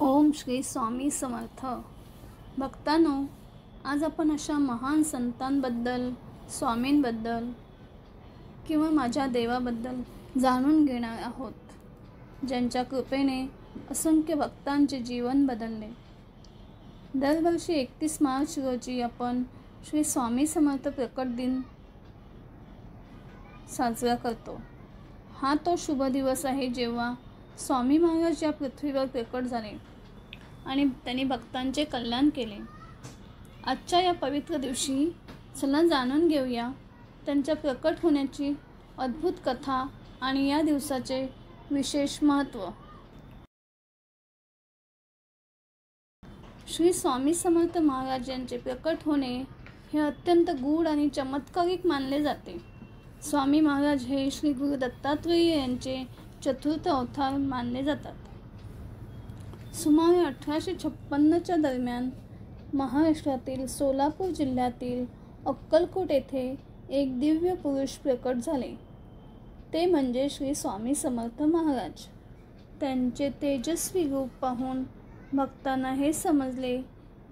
ओम श्री स्वामी समर्थ. भक्तांनो, आज आपण अशा महान संतांबद्दल, स्वामींबद्दल किंवा माझ्या देवाबद्दल जाणून घेणार आहोत, ज्यांच्या कृपेने असंख्य भक्तांचे जीवन बदलले. दरवर्षी 31 मार्च रोजी आपण श्री स्वामी समर्थ प्रकट दिन साजरा करतो. हा तो शुभ दिवस आहे जेव्हा स्वामी महाराज या पृथ्वीवर प्रकट झाले आणि त्यांनी भक्तांचे कल्याण केले. आजच्या या पवित्र दिवशी चला जाणून घेऊया त्यांच्या प्रकट होण्याची अद्भुत कथा आणि या दिवसाचे विशेष महत्त्व. श्री स्वामी समर्थ महाराज यांचे प्रकट होणे हे अत्यंत गूढ आणि चमत्कारिक मानले जाते. स्वामी महाराज हे श्री गुरु दत्तात्रेय यांचे चतुर्थ अवतार मानले जातात. सुमारे 1856च्या दरम्यान महाराष्ट्रातील सोलापूर जिल्ह्यातील अक्कलकोट येथे एक दिव्य पुरुष प्रकट झाले. ते म्हणजे श्री स्वामी समर्थ महाराज. त्यांचे तेजस्वी रूप पाहून भक्तांना हे समजले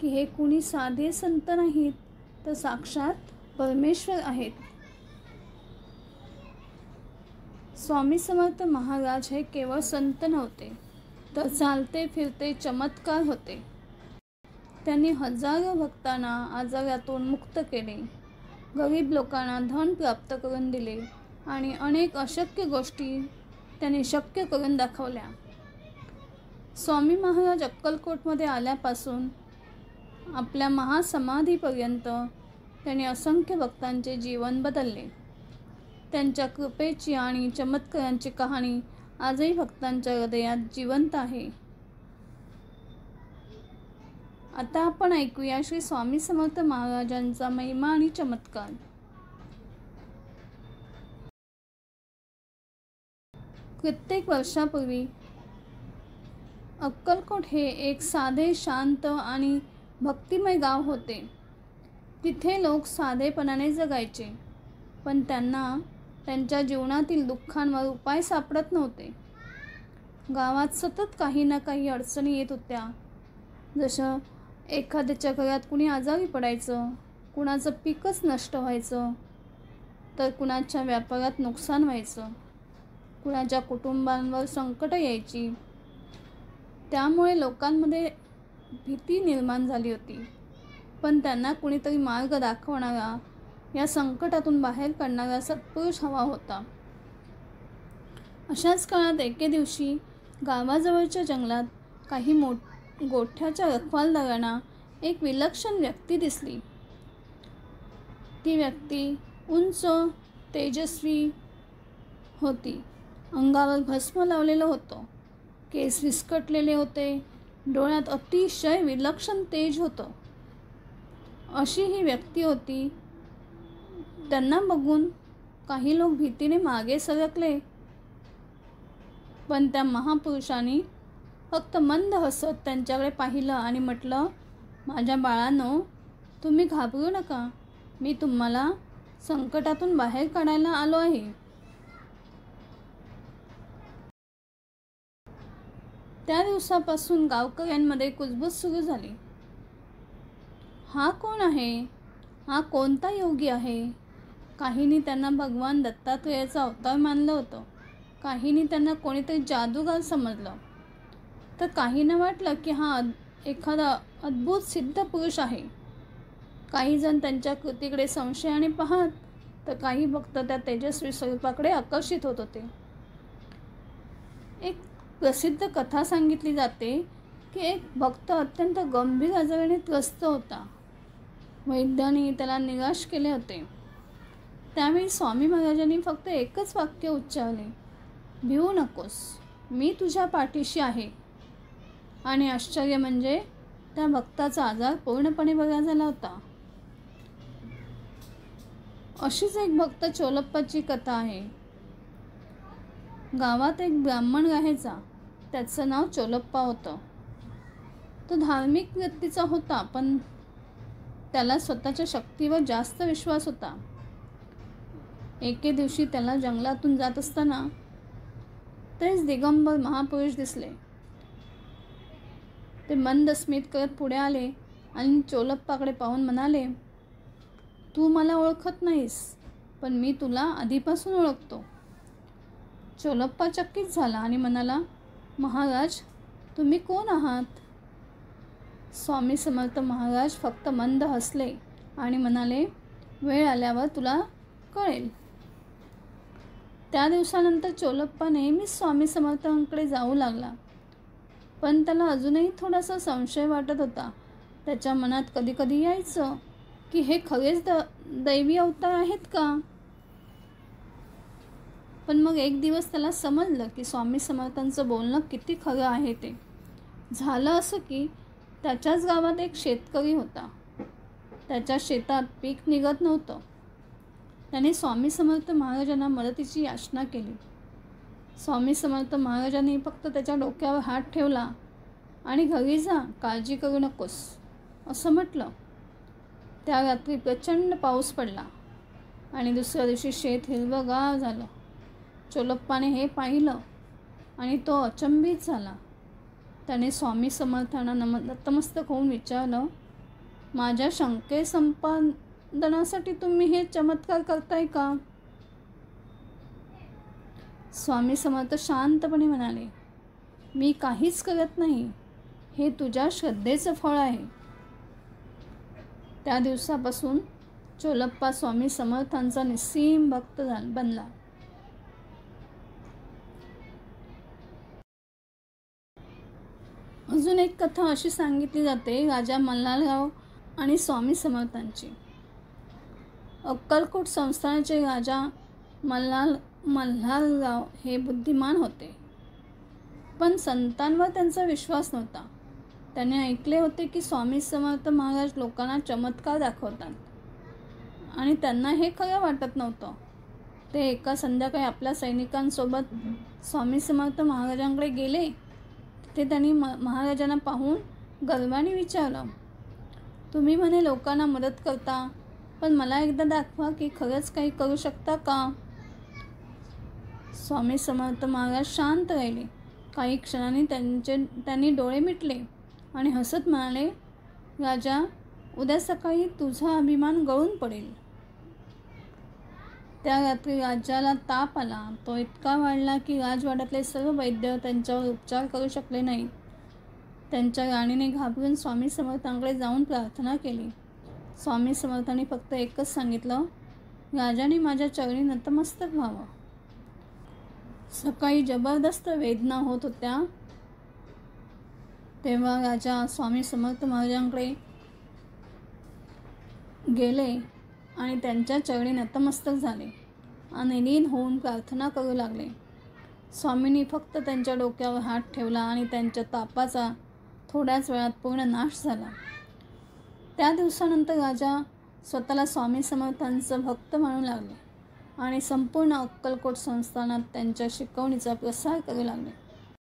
की हे कुणी साधे संत नाहीत, तर साक्षात परमेश्वर आहेत. स्वामी समर्थ महाराज हे केवळ संत नव्हते, तर चालते फिरते चमत्कार होते. त्यांनी हजारो भक्तांना आजारातून मुक्त केले, गरीब लोकांना धन प्राप्त करून दिले आणि अनेक अशक्य गोष्टी त्यांनी शक्य करून दाखवल्या. स्वामी महाराज अक्कलकोटमध्ये आल्यापासून आपल्या महासमाधीपर्यंत त्यांनी असंख्य भक्तांचे जीवन बदलले. त्यांच्या कृपेची आणि चमत्कारांची कहाणी आजही भक्तांच्या हृदयात जिवंत आहे. आता आपण ऐकूया श्री स्वामी समर्थ महाराजांचा महिमा आणि चमत्कार. कित्येक वर्षापूर्वी अक्कलकोट हे एक साधे, शांत आणि भक्तिमय गाव होते. तिथे लोक साधेपणाने जगायचे, पण त्यांना त्यांच्या जीवनातील दुःखांवर उपाय सापडत नव्हते. गावात सतत काही ना काही अडचणी येत होत्या. जसं एखाद्याच्या घरात कुणी आजारी पडायचं, कुणाचं पीकच नष्ट व्हायचं, तर कुणाच्या व्यापारात नुकसान व्हायचं, कुणाच्या कुटुंबांवर संकट यायची. त्यामुळे लोकांमध्ये भीती निर्माण झाली होती. पण त्यांना कुणीतरी मार्ग दाखवणारा, या संकटातून बाहेर काढणारा सत्पुरुष हवा होता. अशाच काळात एके दिवशी गावाजवळच्या जंगलात काही गोठ्याच्या रखवालदारांना एक विलक्षण व्यक्ती दिसली. ती व्यक्ती उंच, तेजस्वी होती. अंगावर भस्म लावलेलं होतं, केस विस्कटलेले होते, डोळ्यात अतिशय विलक्षण तेज होतं. अशी ही व्यक्ती होती. त्यांना बघून काही लोक भीतीने मागे सरकले, पण त्या महापुरुषांनी फक्त मंद हसत त्यांच्याकडे पाहिलं आणि म्हटलं, माझ्या बाळांनो, तुम्ही घाबरू नका, मी तुम्हाला संकटातून बाहेर काढायला आलो आहे. त्या दिवसापासून गावकऱ्यांमध्ये कुजबूज सुरू झाली. हा कोण आहे? हा कोणता योगी आहे? काहींनी त्यांना भगवान दत्तात्रेयाचा अवतार मानलं होतं, काहींनी त्यांना कोणीतरी जादूगार समजलं, तर काहींना वाटलं की हा एखादा अद्भुत सिद्ध पुरुष आहे. काही जण त्यांच्या कृतीकडे संशयाने पाहत, तर काही भक्त त्या तेजस्वी स्वरूपाकडे आकर्षित होत होते. एक प्रसिद्ध कथा सांगितली जाते की एक भक्त अत्यंत गंभीर आजाराने त्रस्त होता. वैद्याने त्याला निराश केले होते. त्यावेळी स्वामी महाराजांनी फक्त एकच वाक्य उच्चारले, भिवू नकोस, मी तुझ्या पाठीशी आहे. आणि आश्चर्य म्हणजे त्या भक्ताचा आजार पूर्णपणे बरा झाला होता. अशीच एक भक्त चोलप्पाची कथा आहे. गावात एक ब्राह्मण राहायचा. त्याचं नाव चोलप्पा होतं. तो धार्मिक वृत्तीचा होता, पण त्याला स्वतःच्या शक्तीवर जास्त विश्वास होता. एके दिवशी त्याला जंगलातून जात असताना तेच दिगंबर महापुरुष दिसले. ते मंद स्मित करत पुढे आले आणि चोलप्पाकडे पाहून म्हणाले, तू मला ओळखत नाहीस, पण मी तुला आधीपासून ओळखतो. चोलप्पा चकित झाला आणि म्हणाला, महाराज, तुम्ही कोण आहात? स्वामी समर्थ महाराज फक्त मंद हसले आणि म्हणाले, वेळ आल्यावर तुला कळेल. त्या दिवसानंतर चोलप्पा नेहमीच स्वामी समर्थांकडे जाऊ लागला, पण त्याला अजूनही थोडासा संशय वाटत होता. त्याच्या मनात कधीकधी यायचं की हे खरेच दैवी अवतार आहेत का? पण मग एक दिवस त्याला समजलं की स्वामी समर्थांचं बोलणं किती खरं आहे ते. झालं असं की त्याच्याच गावात एक शेतकरी होता. त्याच्या शेतात पीक निघत नव्हतं. त्याने स्वामी समर्थ महाराजांना मदतीची याचना केली. स्वामी समर्थ महाराजांनी फक्त त्याच्या डोक्यावर हात ठेवला आणि घरी जा, काळजी करू नकोस, असं म्हटलं. त्या रात्री प्रचंड पाऊस पडला आणि दुसऱ्या दिवशी शेत हिरवंगार झालं. चोलप्पाने हे पाहिलं आणि तो अचंबित झाला. त्याने स्वामी समर्थांना नतमस्तक होऊन विचारलं, माझ्या शंके संपादनासाठी तुम्ही हे चमत्कार करताय का? स्वामी समर्थ शांतपणे म्हणाले, मी काहीच करत नाही, हे तुझ्या श्रद्धेचं फळ आहे. त्या दिवसापासून चोलप्पा स्वामी समर्थांचा निस्सीम भक्त बनला. अजून एक कथा अशी सांगितली जाते राजा मल्हारराव आणि स्वामी समर्थांची. अक्कलकोट संस्थानाचे राजा मल्हारराव हे बुद्धिमान होते, पण संतांवर त्यांचा विश्वास नव्हता. त्याने ऐकले होते की स्वामी समर्थ महाराज लोकांना चमत्कार दाखवतात आणि त्यांना हे खरं वाटत नव्हतं. ते एका संध्याकाळी आपल्या सैनिकांसोबत स्वामी समर्थ महाराजांकडे गेले. ते त्यांनी महाराजांना पाहून गर्वाने विचारलं, तुम्ही म्हणे लोकांना मदत करता, पण मला एकदा दाखवा की खरंच काही करू शकता का? स्वामी समर्थ महाराज शांत राहिले. काही क्षणांनी त्यांनी डोळे मिटले आणि हसत म्हणाले, राजा, उद्या सकाळी तुझा अभिमान गळून पडेल. त्या रात्री राजाला ताप आला. तो इतका वाढला की राजवाड्यातले सर्व वैद्य त्यांच्यावर उपचार करू शकले नाहीत. त्यांच्या राणीने घाबरून स्वामी समर्थांकडे जाऊन प्रार्थना केली. स्वामी समर्थांनी फक्त एकच सांगितलं, राजाने माझ्या चरणी नतमस्तक व्हावं. सकाळी जबरदस्त वेदना होत होत्या. तेव्हा राजा स्वामी समर्थ महाराजांकडे गेले आणि त्यांच्या चरणी नतमस्तक झाले आणि लीन होऊन प्रार्थना करू लागले. स्वामींनी फक्त त्यांच्या डोक्यावर हात ठेवला आणि त्यांच्या तापाचा थोड्याच वेळात पूर्ण नाश झाला. त्या दिवसानंतर राजा स्वतःला स्वामी समर्थांचं भक्त मानू लागले आणि संपूर्ण अक्कलकोट संस्थानात त्यांच्या शिकवणीचा प्रसार करू लागले.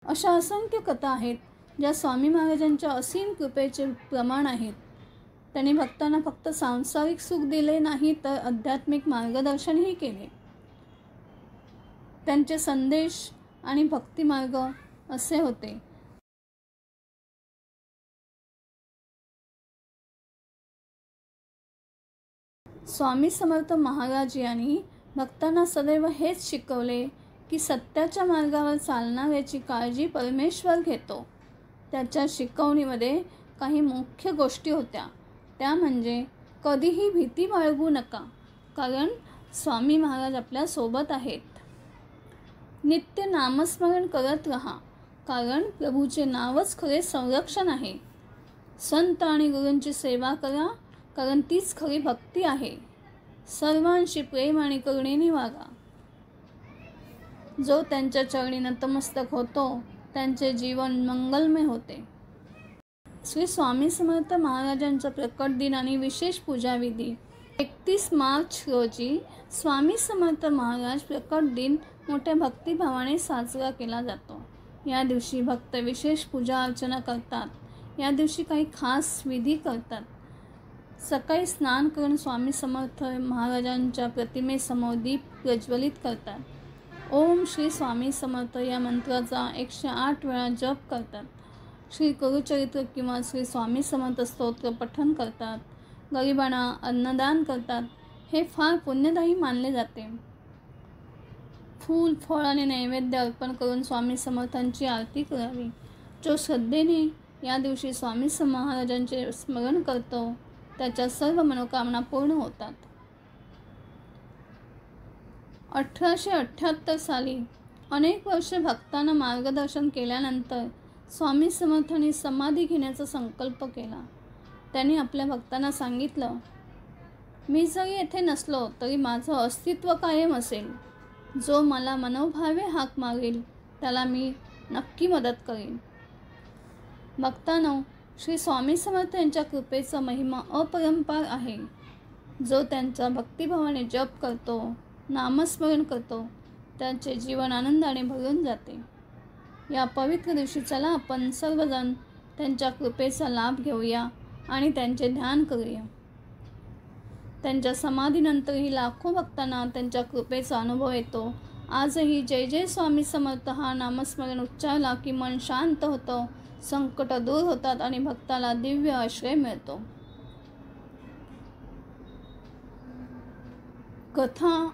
अशा असंख्य कथा आहेत ज्या स्वामी महाराजांच्या असीम कृपेचे प्रमाण आहेत. त्यांनी भक्तांना फक्त सांसारिक सुख दिले नाही, तर आध्यात्मिक मार्गदर्शनही केले. त्यांचे संदेश आणि भक्तिमार्ग असे होते. स्वामी समर्थ महाराज यांनी भक्तांना सदैव हेच शिकवले की सत्याच्या मार्गावर चालणाऱ्याची काळजी परमेश्वर घेतो. त्याच्या शिकवणीमध्ये काही मुख्य गोष्टी होत्या. त्या म्हणजे कधीही भीती बाळगू नका, कारण स्वामी महाराज आपल्या सोबत आहेत. नित्य नामस्मरण करत राहा, कारण प्रभूचे नावच खरे संरक्षण आहे. संत आणि गुरूंची सेवा करा, कारण तीच खरी भक्ती आहे. सर्वांशी प्रेम आणि करुणेने वागा. जो त्यांच्या चरणी नतमस्तक होतो त्यांचे जीवन मंगलमय होते. श्री स्वामी समर्थ महाराजांचा प्रकट दिन आणि विशेष पूजाविधी. 31 मार्च रोजी स्वामी समर्थ महाराज प्रकट दिन मोठ्या भक्तिभावाने साजरा केला जातो. या दिवशी भक्त विशेष पूजा अर्चना करतात. या दिवशी काही खास विधी करतात. सकाळी स्नान करून स्वामी समर्थ महाराजांच्या प्रतिमेसमोर दीप प्रज्वलित करतात. ओम श्री स्वामी समर्थ या मंत्राचा 108 वेळा जप करतात. श्री गुरुचरित्र किंवा श्री स्वामी समर्थ स्तोत्र पठण करतात, गरिबांना अन्नदान करतात, हे फार पुण्यदायी मानले जाते. फूल, फळ आणि नैवेद्य अर्पण करून स्वामी समर्थांची आरती करावी. जो श्रद्धेने या दिवशी स्वामी महाराजांचे स्मरण करतो त्याच्या सर्व मनोकामना पूर्ण होतात. 1878 साली अनेक वर्ष भक्तांना मार्गदर्शन केल्यानंतर स्वामी समर्थांनी समाधी घेण्याचा संकल्प केला. त्यांनी आपल्या भक्तांना सांगितलं, मी जरी येथे नसलो तरी माझं अस्तित्व कायम असेल. जो मला मनोभावे हाक मारेल त्याला मी नक्की मदत करेन. भक्तांनो, श्री स्वामी समर्थ यांच्या कृपेचा महिमा अपरंपार आहे. जो त्यांचा भक्तिभावाने जप करतो, नामस्मरण करतो, त्यांचे जीवन आनंदाने भरून जाते. या पवित्र दिवशी चला आपण सर्वजण त्यांच्या कृपेचा लाभ घेऊया आणि त्यांचे ध्यान करूया. त्यांच्या समाधीनंतरही लाखो भक्तांना त्यांच्या कृपेचा अनुभव येतो. आजही जय जय स्वामी समर्थ हा नामस्मरण उच्चारला की मन शांत होतं, संकट दूर होतात आणि भक्ताला दिव्य आश्रय मिळतो. कथा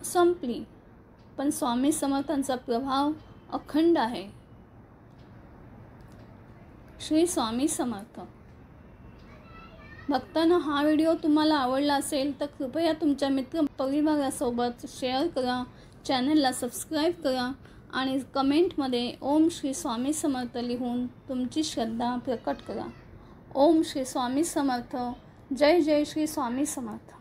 संपली, पण स्वामी समर्थांचा प्रभाव अखंड आहे. श्री स्वामी समर्थ. भक्तांनो, हा व्हिडिओ तुम्हाला आवडला असेल तर कृपया तुमच्या मित्र परिवारासोबत शेअर करा, चॅनलला सबस्क्राईब करा आणि कमेंटमध्ये ओम श्री स्वामी समर्थ लिहून तुमची श्रद्धा प्रकट करा. ओम श्री स्वामी समर्थ. जय जय श्री स्वामी समर्थ.